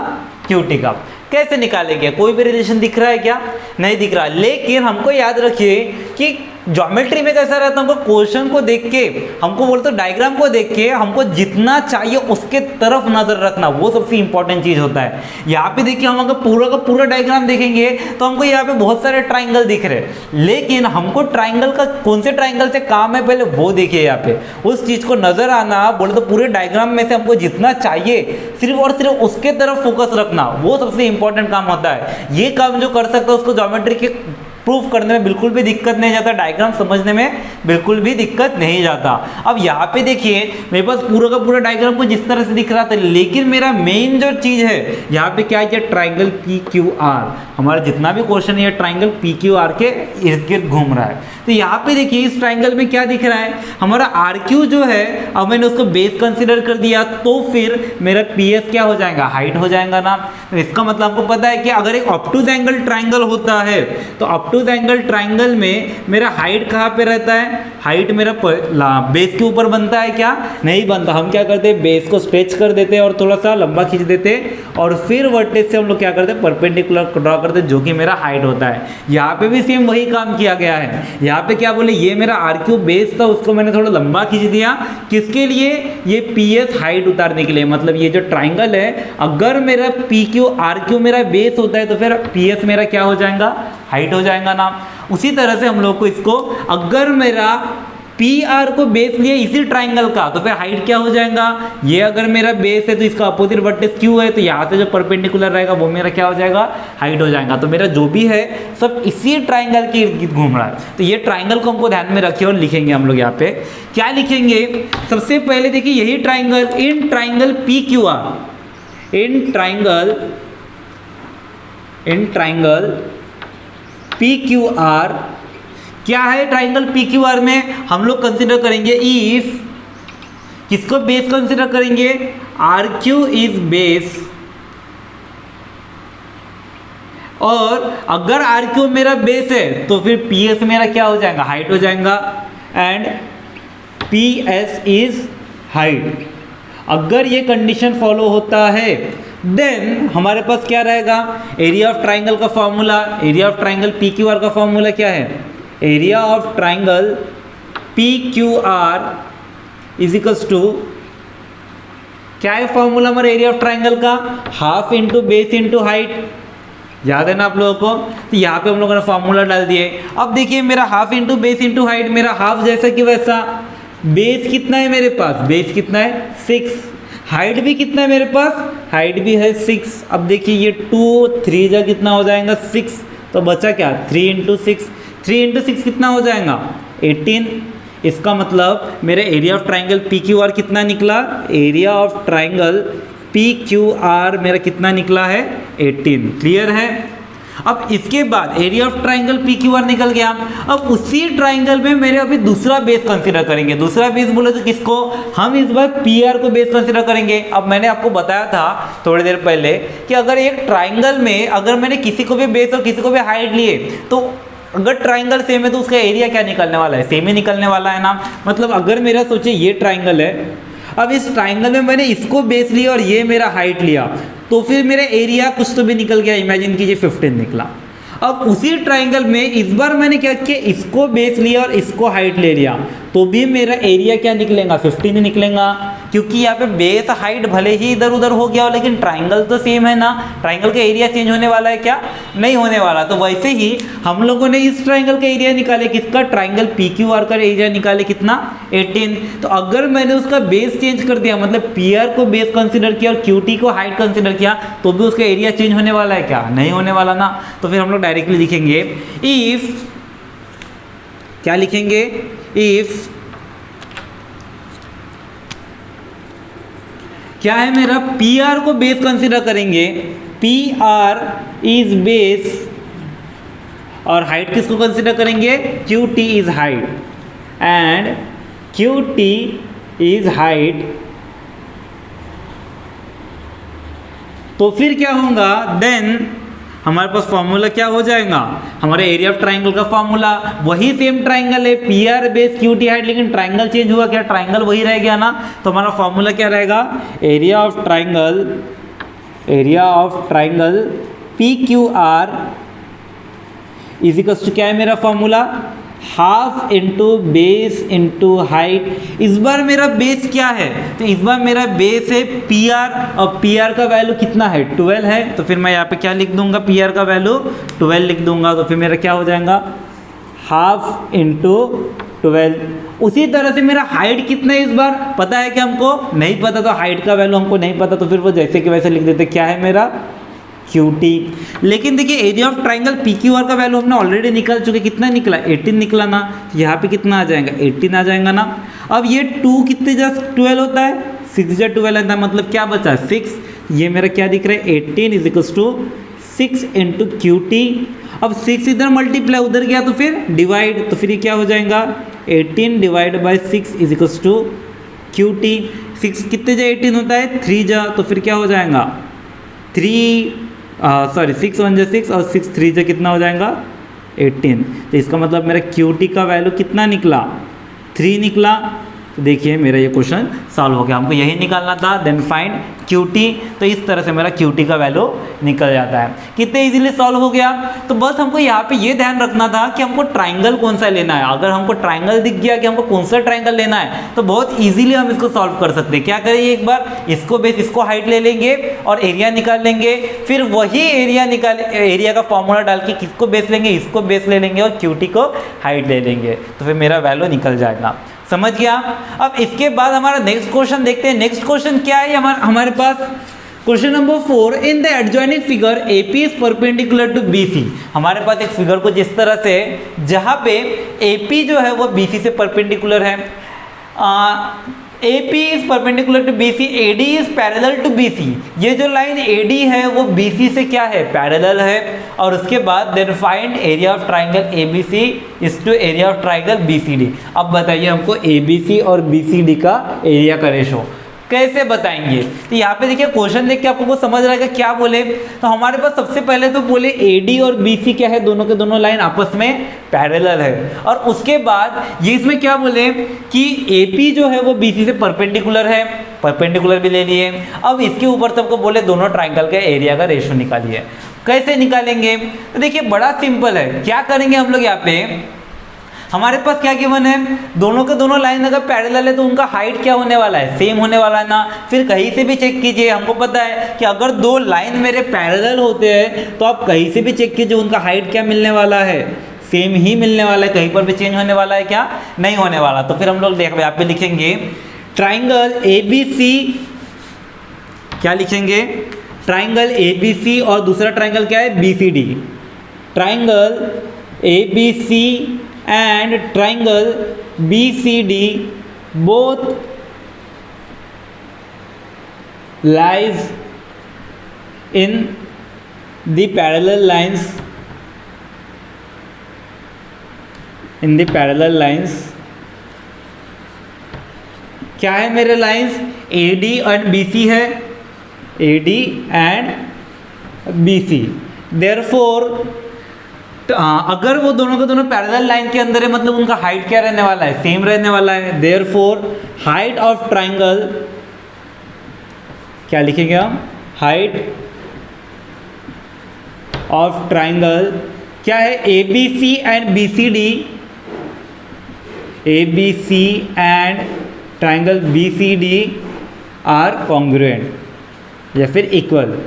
क्यू टी का। कैसे निकालेंगे? कोई भी रिलेशन दिख रहा है क्या? नहीं दिख रहा। लेकिन हमको याद रखिए कि ज्योमेट्री में कैसा रहता है, हमको क्वेश्चन को देख के, हमको बोलते डायग्राम को देख के हमको जितना चाहिए उसके तरफ नजर रखना, वो सबसे इंपॉर्टेंट चीज होता है। यहाँ पे देखिए हम अगर पूरा का पूरा डायग्राम देखेंगे तो हमको यहाँ पे बहुत सारे ट्राइंगल दिख रहे हैं, लेकिन हमको ट्राइंगल का कौन से ट्राइंगल से काम है पहले वो देखिए। यहाँ पे उस चीज को नजर आना, बोले तो पूरे डायग्राम में से हमको जितना चाहिए सिर्फ और सिर्फ उसके तरफ फोकस रखना, वो सबसे इंपॉर्टेंट काम होता है। ये काम जो कर सकता है उसको ज्योमेट्री के प्रूफ करने में बिल्कुल भी दिक्कत नहीं जाता, डायग्राम समझने में बिल्कुल भी दिक्कत नहीं जाता। अब यहाँ पे देखिए मेरे पास पूरा का पूरा डायग्राम को जिस तरह से दिख रहा था, लेकिन मेरा मेन जो चीज है यहाँ पे क्या है, ट्राइंगल पी क्यू आर। हमारा जितना भी क्वेश्चन है ट्राइंगल पी क्यू आर के इर्द गिर्द घूम रहा है। तो यहाँ पे देखिए इस ट्राइंगल में क्या दिख रहा है, हमारा आर क्यू जो है, अब मैंने उसको बेस कंसिडर कर दिया तो फिर मेरा पी एस क्या हो जाएगा, हाइट हो जाएगा ना। तो इसका मतलब हमको पता है कि अगर एक ऑब्टूज एंगल ट्राइंगल होता है तो ऑब्टूज एंगल ट्राइंगल में मेरा हाइट कहाँ पे रहता है, हाइट मेरा बेस के ऊपर बनता है क्या? नहीं बनता। हम क्या करते हैं, बेस को स्ट्रेच कर देते हैं और थोड़ा सा लंबा खींच देते हैं और फिर वर्टेक्स से हम लोग क्या करते हैं, परपेंडिकुलर ड्रॉ करते हैं, जो कि मेरा हाइट होता है। यहाँ पे भी सेम वही काम किया गया है। यहाँ पे क्या बोले, ये मेरा आर क्यू बेस था, उसको मैंने थोड़ा लंबा खींच दिया, किसके लिए, ये पी एस हाइट उतारने के लिए। मतलब ये जो ट्राइंगल है, अगर मेरा पी क्यू आर क्यू मेरा बेस होता है तो फिर पी एस मेरा क्या हो जाएगा, हाइट हो जाएगा ना। उसी तरह से हम लोग को इसको, अगर मेरा पी आर को बेस लिया इसी ट्राइंगल का तो फिर हाइट क्या हो जाएगा, ये अगर मेरा बेस है तो इसका अपोजिट वर्टेक्स क्यू है, तो यहाँ से जो परपेंडिकुलर रहेगा वो मेरा क्या हो जाएगा, हाइट हो जाएगा। तो मेरा जो भी है सब इसी ट्राइंगल के इर्द गिर्द घूम रहा है। तो ये ट्राइंगल को हमको ध्यान में रखिए और लिखेंगे हम लोग। यहाँ पे क्या लिखेंगे, सबसे पहले देखिए यही triangle, in triangle P Q are, in triangle P Q are क्या है, ट्राइंगल पी क्यू आर में हम लोग कंसिडर करेंगे इफ, किसको बेस कंसिडर करेंगे, आर क्यू इज बेस, और अगर आर क्यू मेरा बेस है तो फिर पी एस मेरा क्या हो जाएगा, हाइट हो जाएगा, and P S is height. अगर ये कंडीशन फॉलो होता है देन हमारे पास क्या रहेगा, एरिया ऑफ ट्राइंगल का formula, area of triangle P Q R का फॉर्मूला क्या है, area of triangle P Q R is equals to, क्या है फॉर्मूला हमारे एरिया ऑफ ट्राइंगल का, half into base into height. याद है ना आप लोगों को? तो यहाँ पे हम लोगों ने फॉर्मूला डाल दिए। अब देखिए मेरा half into base into height, मेरा हाफ जैसा कि वैसा, बेस कितना है मेरे पास, बेस कितना है 6, हाइट भी कितना है मेरे पास, हाइट भी है 6। अब देखिए ये 2 3 जा कितना हो जाएगा 6, तो बचा क्या 3 इंटू 6, 3 इंटू 6 कितना हो जाएगा 18। इसका मतलब मेरा area of triangle P Q are कितना निकला, area of triangle P Q are मेरा कितना निकला है 18। क्लियर है? अब इसके बाद area of triangle P Q are निकल गया। अब उसी ट्राइंगल में मेरे अभी दूसरा बेस कंसीडर करेंगे। दूसरा बेस बोले तो किसको, हम इस बार पी आर को बेस कंसीडर करेंगे। अब मैंने आपको बताया था थोड़ी देर पहले कि अगर एक ट्राइंगल में अगर मैंने किसी को भी बेस और किसी को भी हाइट लिए तो अगर ट्राइंगल सेम है तो उसका एरिया क्या निकलने वाला है, सेम ही निकलने वाला है ना। मतलब अगर मेरा सोचिए ये ट्राइंगल है, अब इस ट्राइंगल में मैंने इसको बेस लिया और ये मेरा हाइट लिया, तो फिर मेरा एरिया कुछ तो भी निकल गया। इमेजिन कीजिए 15 निकला। अब उसी ट्राइंगल में इस बार मैंने क्या किया, इसको बेस लिया और इसको हाइट ले लिया, तो भी मेरा एरिया क्या निकलेगा 15 ही निकलेगा, क्योंकि यहाँ पे बेस हाइट भले ही इधर उधर हो गया हो लेकिन ट्राइंगल तो सेम है ना। ट्राइंगल का एरिया चेंज होने वाला है क्या, नहीं होने वाला। तो वैसे ही हम लोगों ने इस ट्राइंगल का एरिया निकाले, किसका, ट्राइंगल पी क्यू आर का एरिया निकाले कितना 18। तो अगर मैंने उसका बेस चेंज कर दिया, मतलब पी आर को बेस कंसिडर किया और क्यू टी को हाइट कंसिडर किया, तो भी उसका एरिया चेंज होने वाला है क्या, नहीं होने वाला ना। तो फिर हम लोग डायरेक्टली लिखेंगे इफ, क्या लिखेंगे, इफ क्या है मेरा, पी आर को बेस कंसिडर करेंगे, पी आर इज बेस, और हाइट किसको कंसिडर करेंगे, Q T is height, and Q T is height तो फिर क्या होगा, देन हमारे पास फॉर्मूला क्या हो जाएगा, हमारे एरिया ऑफ ट्राइंगल का फॉर्मूला वही सेम ट्राइंगल है, P R base Q T height, लेकिन ट्राइंगल चेंज हुआ क्या, ट्राइंगल वही रह गया ना। तो हमारा फॉर्मूला क्या रहेगा, area of triangle P Q R is equals to क्या है मेरा formula, half into base into height. इस बार मेरा बेस क्या है, तो इस बार मेरा बेस है पी आर, और पी आर का वैल्यू कितना है 12 है, तो फिर मैं यहाँ पे क्या लिख दूंगा, पी आर का वैल्यू 12 लिख दूंगा। तो फिर मेरा क्या हो जाएगा, हाफ इंटू 12। उसी तरह से मेरा हाइट कितना है इस बार पता है कि हमको नहीं पता, तो हाइट का वैल्यू हमको नहीं पता, तो फिर वो जैसे कि वैसे लिख देते, क्या है मेरा क्यू टी। लेकिन देखिए area of triangle P Q R का वैल्यू हमने ऑलरेडी निकाल चुके, कितना निकला 18 निकला ना, तो यहाँ पे कितना आ जाएगा 18 आ जाएगा ना। अब ये 2 कितने जा 12 होता है, 6 जा 12 होता है, मतलब क्या बचा 6, ये मेरा क्या दिख रहा है 18 is equals to 6 into Q T. अब 6 इधर मल्टीप्लाई उधर गया तो फिर डिवाइड, तो फिर ये क्या हो जाएगा 18 divide by 6 is equals to Q T. 6 कितने जा 18 होता है 3 जा, तो फिर क्या हो जाएगा 6 1 जा 6 और 6 3 जा कितना हो जाएगा 18। तो इसका मतलब मेरा क्यू टी का वैल्यू कितना निकला 3 निकला। तो देखिए मेरा ये क्वेश्चन सॉल्व हो गया, हमको यही निकालना था, देन फाइंड क्यू टी। तो इस तरह से मेरा क्यू टी का वैल्यू निकल जाता है, कितने इजीली सॉल्व हो गया। तो बस हमको यहाँ पे ये ध्यान रखना था कि हमको ट्राइंगल कौन सा लेना है। अगर हमको ट्राइंगल दिख गया कि हमको कौन सा ट्राइंगल लेना है, तो बहुत इजीली हम इसको सॉल्व कर सकते हैं। क्या करेंगे, एक बार इसको बेस इसको हाइट ले लेंगे और एरिया निकाल लेंगे, फिर वही एरिया का फॉर्मूला डाल के किसको बेस लेंगे, इसको बेस ले लेंगे और क्यू टी को हाइट ले लेंगे, तो फिर मेरा वैल्यू निकल जाएगा। समझ गया। अब इसके बाद हमारा नेक्स्ट क्वेश्चन देखते हैं। नेक्स्ट क्वेश्चन क्या है हमारे पास, question number 4, in the adjoining figure AP is perpendicular to BC। हमारे पास एक फिगर को जिस तरह से जहां पे AP जो है वो BC से परपेंडिकुलर है, AP is perpendicular to BC, AD is parallel to BC। ये जो लाइन AD है वो BC से क्या है, पैरेलल है। और उसके बाद then find area of triangle ABC is to area of triangle BCD। अब बताइए हमको ABC और BCD का एरिया का रेशो कैसे बताएंगे। तो यहाँ पे देखिए क्वेश्चन देख के आपको समझ रहा है क्या बोले। तो हमारे पास सबसे पहले तो बोले AD और BC क्या है, दोनों के दोनों लाइन आपस में पैरेलल है। और उसके बाद ये इसमें क्या बोले कि AP जो है वो BC से परपेंडिकुलर है, परपेंडिकुलर भी ले लिए। अब इसके ऊपर सबको बोले दोनों ट्राइंगल के एरिया का रेशो निकालिए। कैसे निकालेंगे, तो देखिए बड़ा सिंपल है। क्या करेंगे हम लोग, यहाँ पे हमारे पास क्या गिवन है, दोनों के दोनों लाइन अगर पैरेलल है तो उनका हाइट क्या होने वाला है, सेम होने वाला है ना। फिर कहीं से भी चेक कीजिए, हमको पता है कि अगर दो लाइन मेरे पैरेलल होते हैं तो आप कहीं से भी चेक कीजिए उनका हाइट क्या मिलने वाला है, सेम ही मिलने वाला है, कहीं पर भी चेंज होने वाला है क्या, नहीं होने वाला। तो फिर हम लोग देख यहाँ पे लिखेंगे ट्राइंगल ABC, क्या लिखेंगे, ट्राइंगल ABC और दूसरा ट्राइंगल क्या है BCD। Triangle ABC and triangle BCD both lies in the parallel lines, क्या है मेरे लाइंस, AD and BC है, AD and BC। Therefore अगर वो दोनों के दोनों पैरेलल लाइन के अंदर है, मतलब उनका हाइट क्या रहने वाला है, सेम रहने वाला है। देयरफॉर हाइट ऑफ ट्राइंगल, क्या लिखेंगे हम, हाइट ऑफ ट्राइंगल क्या है, ABC and BCD, ABC and triangle BCD are congruent या फिर इक्वल।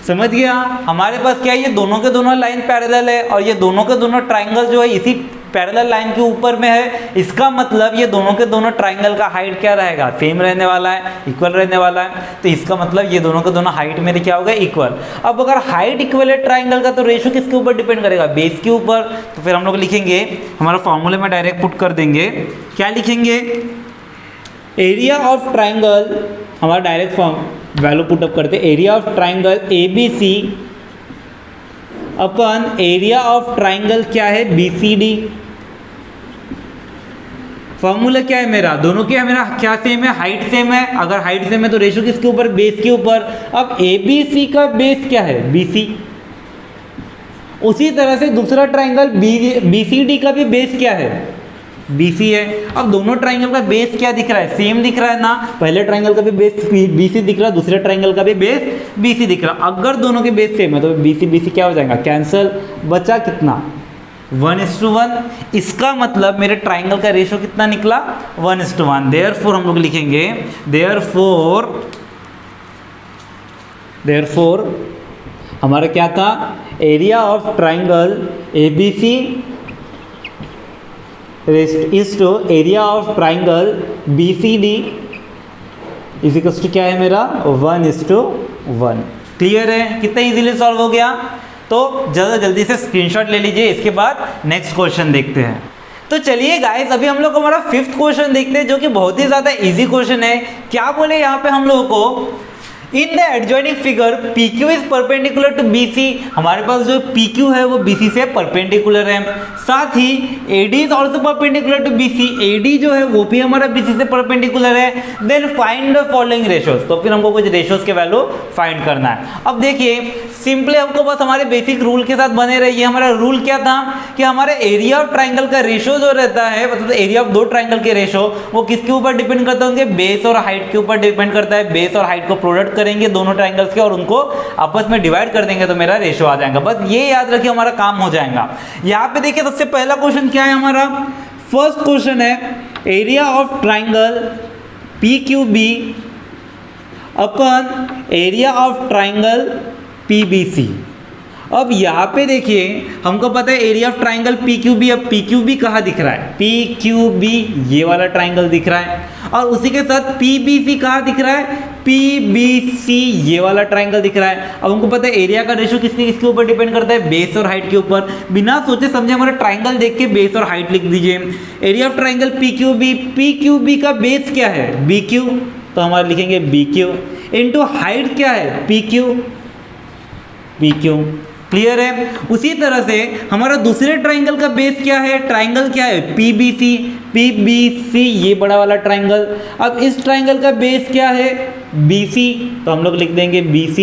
समझ गया। हमारे पास क्या है, ये दोनों के दोनों लाइन पैरेलल है और ये दोनों के दोनों ट्राइंगल जो है इसी पैरेलल लाइन के ऊपर में है। इसका मतलब ये दोनों के दोनों ट्राइंगल का हाइट क्या रहेगा, सेम रहने वाला है, इक्वल रहने वाला है। तो इसका मतलब ये दोनों के दोनों हाइट मेरे क्या होगा, इक्वल। अब अगर हाइट इक्वल है ट्राइंगल का, तो रेशो किसके ऊपर डिपेंड करेगा, बेस के ऊपर। तो फिर हम लोग लिखेंगे, हमारा फॉर्मूले में डायरेक्ट पुट कर देंगे, क्या लिखेंगे, एरिया ऑफ ट्राइंगल, हमारा डायरेक्ट फॉर्म वैल्यू पुटअप करते, area of triangle ABC upon area of triangle क्या है BCD। फॉर्मूला क्या है मेरा, दोनों क्या है मेरा, क्या सेम है, हाइट सेम है। अगर हाइट सेम है तो रेशो किसके ऊपर, बेस के ऊपर। अब ABC का बेस क्या है, BC। उसी तरह से दूसरा ट्राइंगल BCD का भी बेस क्या है, BC है। अब दोनों ट्राइंगल का बेस क्या दिख रहा है, सेम दिख रहा है ना। पहले ट्राइंगल का भी बेस BC दिख रहा है, दूसरे ट्राइंगल का भी बेस BC दिख रहा है। अगर दोनों के बेस सेम है तो BC क्या हो जाएगा, कैंसल। बचा कितना, 1:1। इसका मतलब मेरे ट्राइंगल का रेशो कितना निकला, 1:1। देयरफॉर हम लोग लिखेंगे, देयरफॉर हमारा क्या था, area of triangle ABC is to area of triangle BCD is equals to क्या है मेरा, 1:1। क्लियर है, कितना इजीली सॉल्व हो गया। तो जल्दी से स्क्रीनशॉट ले लीजिए, इसके बाद नेक्स्ट क्वेश्चन देखते हैं। तो चलिए गाइस, अभी हम लोग हमारा 5th क्वेश्चन देखते हैं, जो कि बहुत ही ज़्यादा इजी क्वेश्चन है। क्या बोले यहाँ पे हम लोगों को, in the adjoining figure PQ is perpendicular to BC। हमारे पास जो PQ है वो BC से परपेंडिकुलर है। साथ ही AD is also perpendicular to BC। AD जो है वो भी हमारा BC से परपेंडिकुलर है। Then find the following ratios. तो फिर हमको कुछ रेशोज के वैल्यू फाइंड करना है। अब देखिए, सिंपली हमको बस हमारे बेसिक रूल के साथ बने रहिए। हमारा रूल क्या था कि हमारे एरिया ऑफ ट्राइंगल का रेशो जो रहता है, मतलब एरिया ऑफ दो ट्राइंगल के रेशो, वो किसके ऊपर डिपेंड करता है, उनके बेस और हाइट के ऊपर डिपेंड करता है। बेस और हाइट को प्रोडक्ट करेंगे दोनों ट्राइंगल्स के और उनको आपस में डिवाइड कर देंगे तो मेरा रेशो आ जाएगा। बस ये याद रखिए, हमारा काम हो जाएगा। यहाँ पे देखिए, सबसे पहला क्वेश्चन क्या है हमारा, फर्स्ट क्वेश्चन है area of triangle PQB upon area of triangle PBC। अब यहाँ पे देखिए, हमको पता है एरिया ऑफ ट्राइंगल PQB। अब PQB कहाँ दिख रहा है, PQB ये वाला ट्राइंगल दिख रहा है, और उसी के साथ PBC कहाँ दिख रहा है, PBC ये वाला ट्राइंगल दिख रहा है। अब हमको पता है एरिया का रेशो किसके ऊपर डिपेंड करता है, बेस और हाइट के ऊपर। बिना सोचे समझे हमारा ट्राइंगल देख के बेस और हाइट लिख दीजिए। एरिया ऑफ ट्राइंगल PQB का बेस क्या है, BQ, तो हमारे लिखेंगे BQ इंटू हाइट क्या है, PQ। क्लियर है। उसी तरह से हमारा दूसरे ट्राइंगल का बेस क्या है, ट्राइंगल क्या है, PBC ये बड़ा वाला ट्राइंगल। अब इस ट्राइंगल का बेस क्या है, BC, तो हम लोग लिख देंगे BC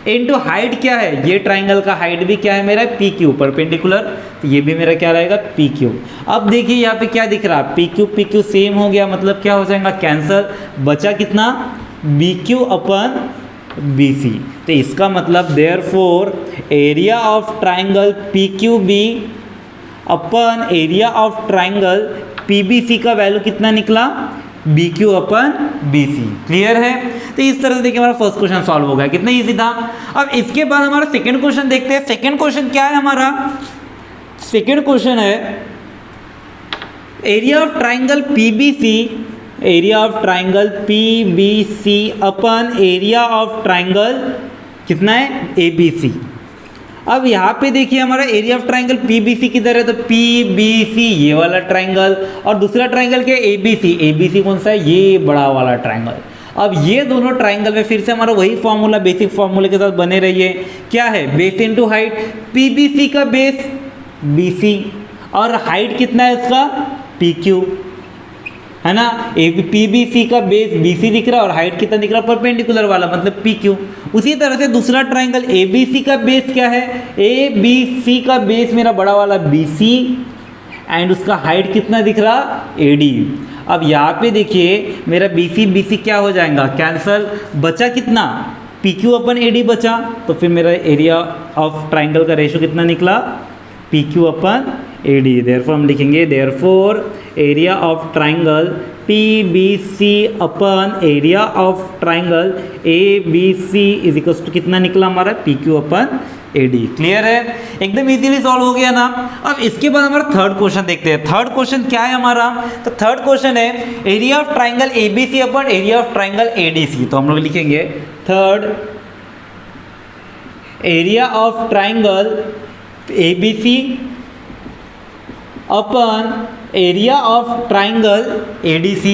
इंटू हाइट क्या है, ये ट्राइंगल का हाइट भी क्या है मेरा, PQ परपेंडिकुलर, तो ये भी मेरा क्या रहेगा, PQ। अब देखिए यहाँ पे क्या दिख रहा है, PQ सेम हो गया, मतलब क्या हो जाएगा, कैंसल। बचा कितना, BQ अपन BC। तो इसका मतलब therefore area of triangle PQB upon area of triangle PBC का वैल्यू कितना निकला, BQ अपन BC। क्लियर है। तो इस तरह से देखिए हमारा फर्स्ट क्वेश्चन सॉल्व हो गया, कितना इजी था। अब इसके बाद हमारा सेकंड क्वेश्चन देखते हैं। सेकंड क्वेश्चन क्या है हमारा, सेकंड क्वेश्चन है area of triangle PBC, area of triangle PBC upon area of triangle कितना है, ABC। अब यहाँ पे देखिए हमारा एरिया ऑफ ट्राइंगल PBC किधर है, तो PBC ये वाला ट्राइंगल, और दूसरा ट्राइंगल क्या है, ABC कौन सा है, ये बड़ा वाला ट्राइंगल। अब ये दोनों ट्राइंगल में फिर से हमारा वही फॉर्मूला, बेसिक फॉर्मूले के साथ बने रहिए। क्या है, बेस इंटू हाइट। PBC का बेस BC और हाइट कितना है इसका, PQ, है ना। PBC का बेस BC दिख रहा है और हाइट कितना दिख रहा है, परपेंडिकुलर वाला, मतलब PQ। उसी तरह से दूसरा ट्राइंगल ABC का बेस क्या है, ABC का बेस मेरा बड़ा वाला BC एंड उसका हाइट कितना दिख रहा, AD। अब यहाँ पे देखिए मेरा BC क्या हो जाएगा, कैंसल। बचा कितना, PQ अपन AD बचा, तो फिर मेरा एरिया ऑफ ट्राइंगल का रेशो कितना निकला, PQ अपन AD। देयरफॉर हम लिखेंगे therefore area of triangle PBC upon area of triangle ABC is equals to कितना निकला हमारा, PQ अपन AD। क्लियर है, एकदम इजीली सॉल्व हो गया ना। अब इसके बाद हमारा थर्ड क्वेश्चन देखते हैं। थर्ड क्वेश्चन क्या है हमारा, तो थर्ड क्वेश्चन है area of triangle ABC upon area of triangle ADC। तो हम लोग लिखेंगे third area of triangle ABC upon area of triangle ADC।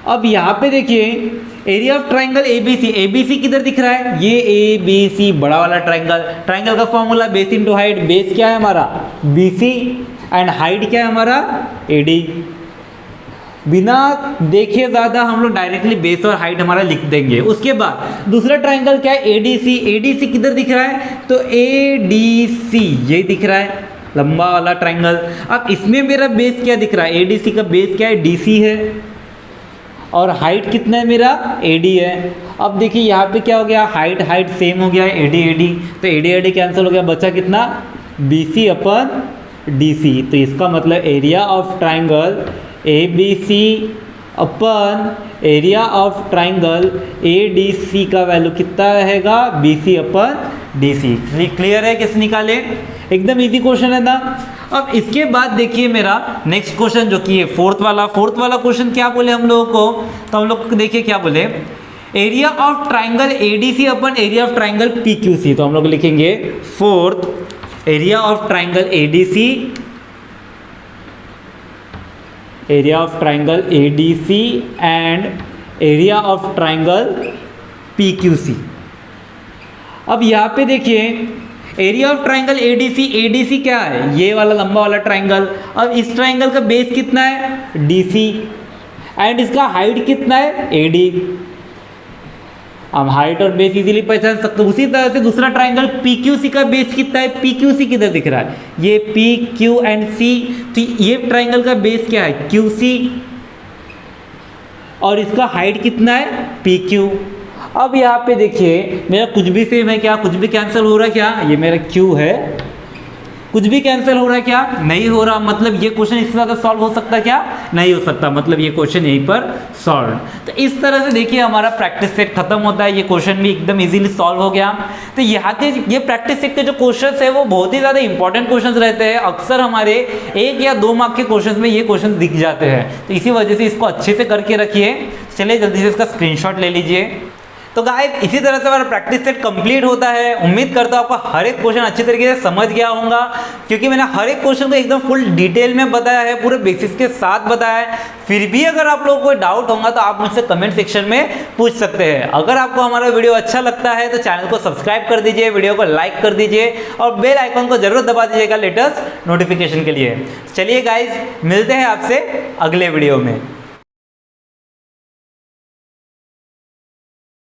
अब यहाँ पे देखिए एरिया ऑफ ट्राइंगल ABC किधर दिख रहा है, ये ABC बड़ा वाला ट्राइंगल। ट्राइंगल का formula base into height. Base क्या है हमारा, BC एंड हाइट क्या है हमारा AD। बिना देखे ज़्यादा हम लोग डायरेक्टली बेस और हाइट हमारा लिख देंगे। उसके बाद दूसरा ट्राइंगल क्या है ADC। ADC किधर दिख रहा है तो ADC ये दिख रहा है लंबा वाला ट्राइंगल। अब इसमें मेरा बेस क्या दिख रहा है ADC का बेस क्या है DC है और हाइट कितना है मेरा AD है। अब देखिए यहाँ पे क्या हो गया हाइट सेम हो गया है AD तो AD कैंसिल हो गया, बचा कितना BC अपन DC। तो इसका मतलब area of triangle ABC upon area of triangle ADC का वैल्यू कितना रहेगा BC अपन DC। क्लियर है कैसे निकाले, एकदम इजी क्वेश्चन है ना। अब इसके बाद देखिए मेरा नेक्स्ट क्वेश्चन जो कि है फोर्थ वाला क्वेश्चन क्या बोले हम लोगों को, तो हम लोग देखिए क्या बोले area of triangle ADC upon area of triangle PQC। तो हम लोग लिखेंगे fourth area of triangle ADC area of triangle ADC and area of triangle PQC। अब यहाँ पे देखिए एरिया ऑफ ट्राइंगल ADC क्या है ये वाला लंबा वाला ट्राइंगल। अब इस ट्राइंगल का बेस कितना है DC एंड इसका हाइट कितना है AD। अब हाइट और बेस इजीली पहचान सकते हो। उसी तरह से दूसरा ट्राइंगल PQC का बेस कितना है, PQC किधर दिख रहा है ये PQ एंड C। तो ये ट्राइंगल का बेस क्या है QC और इसका हाइट कितना है PQ। अब यहाँ पे देखिए मेरा कुछ भी सेम है क्या, कुछ भी कैंसिल हो रहा है क्या, ये मेरा Q है, कुछ भी कैंसिल हो रहा है क्या, नहीं हो रहा। मतलब ये क्वेश्चन इससे ज़्यादा सॉल्व हो सकता है क्या, नहीं हो सकता। मतलब ये क्वेश्चन यहीं पर सॉल्व। तो इस तरह से देखिए हमारा प्रैक्टिस सेट खत्म होता है। ये क्वेश्चन भी एकदम इजीली सॉल्व हो गया। तो यहाँ के ये प्रैक्टिस सेट के जो क्वेश्चन है वो बहुत ही ज़्यादा इंपॉर्टेंट क्वेश्चन रहते हैं। अक्सर हमारे 1 या 2 मार्क के क्वेश्चन में ये क्वेश्चन दिख जाते हैं, तो इसी वजह से इसको अच्छे से करके रखिए। चलिए जल्दी से इसका स्क्रीनशॉट ले लीजिए। तो गाइस इसी तरह से हमारा प्रैक्टिस सेट कंप्लीट होता है। उम्मीद करता हूँ आपको हर एक क्वेश्चन अच्छी तरीके से समझ गया होगा, क्योंकि मैंने हर एक क्वेश्चन को एकदम फुल डिटेल में बताया है, पूरे बेसिक्स के साथ बताया है। फिर भी अगर आप लोगों को कोई डाउट होगा तो आप मुझसे कमेंट सेक्शन में पूछ सकते हैं। अगर आपको हमारा वीडियो अच्छा लगता है तो चैनल को सब्सक्राइब कर दीजिए, वीडियो को लाइक कर दीजिए और बेल आइकन को जरूर दबा दीजिएगा लेटेस्ट नोटिफिकेशन के लिए। चलिए गाइज मिलते हैं आपसे अगले वीडियो में।